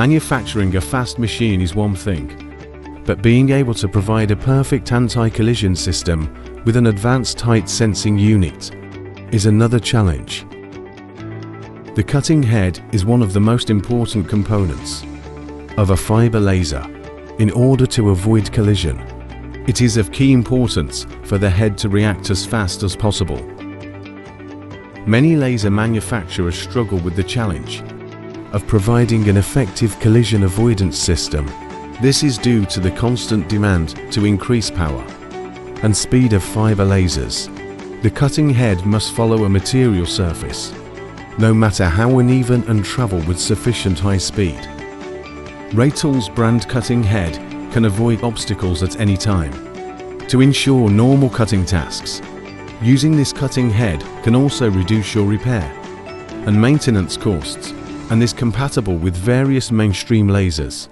Manufacturing a fast machine is one thing, but being able to provide a perfect anti-collision system with an advanced height sensing unit is another challenge. The cutting head is one of the most important components of a fiber laser. In order to avoid collision, it is of key importance for the head to react as fast as possible. Many laser manufacturers struggle with the challenge of providing an effective collision avoidance system. This is due to the constant demand to increase power and speed of fiber lasers. The cutting head must follow a material surface, no matter how uneven, and travel with sufficient high speed. RAYTOOLS brand cutting head can avoid obstacles at any time to ensure normal cutting tasks. Using this cutting head can also reduce your repair and maintenance costs, and is compatible with various mainstream lasers.